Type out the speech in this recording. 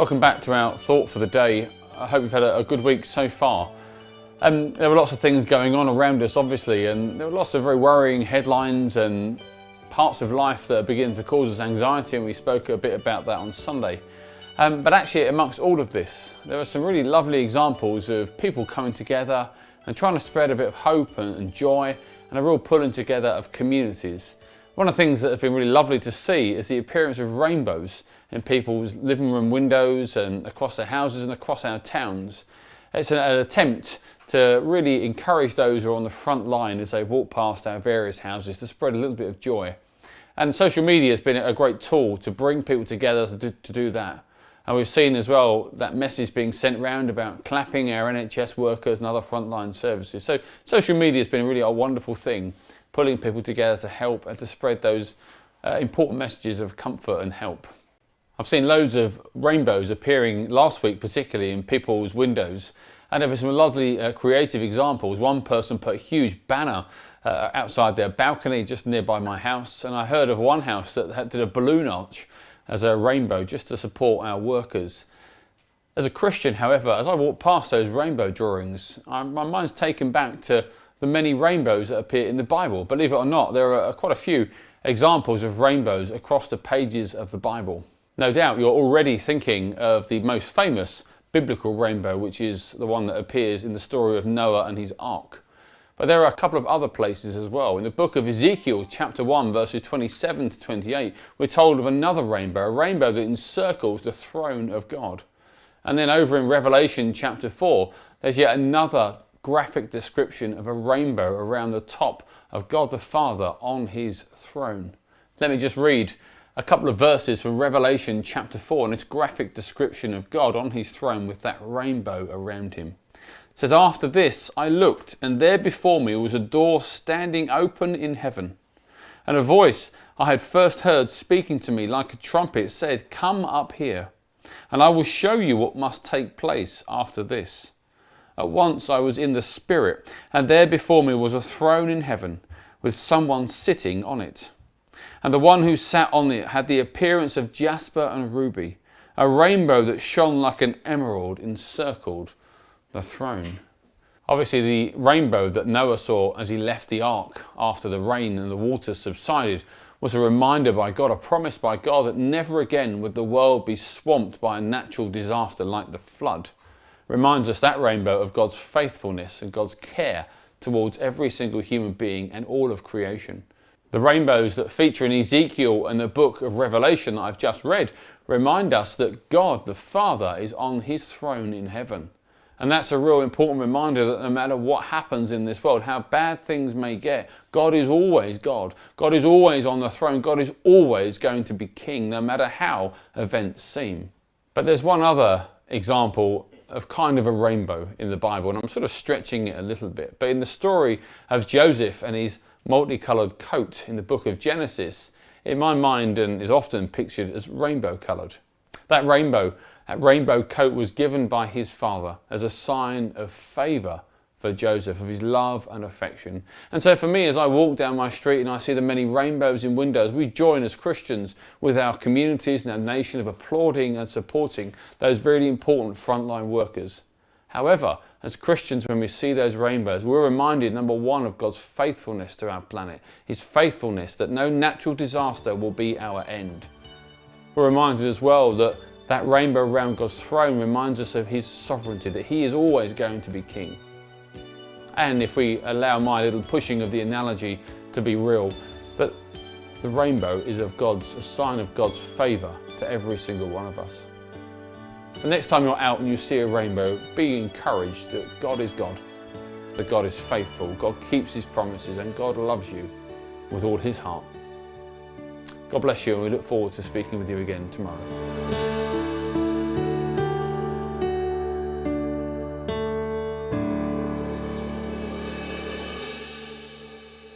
Welcome back to our thought for the day. I hope you've had a good week so far. There were lots of things going on around us, obviously, and there were lots of very worrying headlines and parts of life that are beginning to cause us anxiety, and we spoke a bit about that on Sunday. But actually, amongst all of this, there are some really lovely examples of people coming together and trying to spread a bit of hope and joy and a real pulling together of communities. One of the things that has been really lovely to see is the appearance of rainbows in people's living room windows and across their houses and across our towns. It's an attempt to really encourage those who are on the front line as they walk past our various houses to spread a little bit of joy. And social media has been a great tool to bring people together to do that. And we've seen as well that message being sent round about clapping our NHS workers and other frontline services. So social media has been really a wonderful thing, pulling people together to help and to spread those important messages of comfort and help. I've seen loads of rainbows appearing last week, particularly in people's windows, and there were some lovely creative examples. One person put a huge banner outside their balcony just nearby my house, and I heard of one house that did a balloon arch as a rainbow just to support our workers. As a Christian, however, as I walk past those rainbow drawings, my mind's taken back to the many rainbows that appear in the Bible. Believe it or not, there are quite a few examples of rainbows across the pages of the Bible. No doubt you're already thinking of the most famous biblical rainbow, which is the one that appears in the story of Noah and his ark. But there are a couple of other places as well. In the book of Ezekiel, chapter 1, verses 27 to 28, we're told of another rainbow, a rainbow that encircles the throne of God. And then over in Revelation chapter 4, there's yet another graphic description of a rainbow around the top of God the Father on his throne. Let me just read a couple of verses from Revelation chapter 4 and its graphic description of God on his throne with that rainbow around him. It says, "After this I looked, and there before me was a door standing open in heaven. And a voice I had first heard speaking to me like a trumpet said, 'Come up here, and I will show you what must take place after this.' At once I was in the Spirit, and there before me was a throne in heaven, with someone sitting on it. And the one who sat on it had the appearance of jasper and ruby. A rainbow that shone like an emerald encircled the throne." Obviously, the rainbow that Noah saw as he left the ark after the rain and the waters subsided was a reminder by God, a promise by God, that never again would the world be swamped by a natural disaster like the flood. Reminds us, that rainbow, of God's faithfulness and God's care towards every single human being and all of creation. The rainbows that feature in Ezekiel and the book of Revelation that I've just read remind us that God the Father is on his throne in heaven. And that's a real important reminder that no matter what happens in this world, how bad things may get, God is always God. God is always on the throne. God is always going to be king, no matter how events seem. But there's one other example of kind of a rainbow in the Bible, and I'm sort of stretching it a little bit. But in the story of Joseph and his multicoloured coat in the book of Genesis, in my mind, and is often pictured as rainbow coloured. That rainbow coat was given by his father as a sign of favour for Joseph, of his love and affection. And so for me, as I walk down my street and I see the many rainbows in windows, we join as Christians with our communities and our nation of applauding and supporting those really important frontline workers. However, as Christians, when we see those rainbows, we're reminded, number one, of God's faithfulness to our planet, his faithfulness that no natural disaster will be our end. We're reminded as well that that rainbow around God's throne reminds us of his sovereignty, that he is always going to be king. And if we allow my little pushing of the analogy to be real, that the rainbow is a sign of God's favour to every single one of us. So next time you're out and you see a rainbow, be encouraged that God is God, that God is faithful, God keeps his promises, and God loves you with all his heart. God bless you, and we look forward to speaking with you again tomorrow.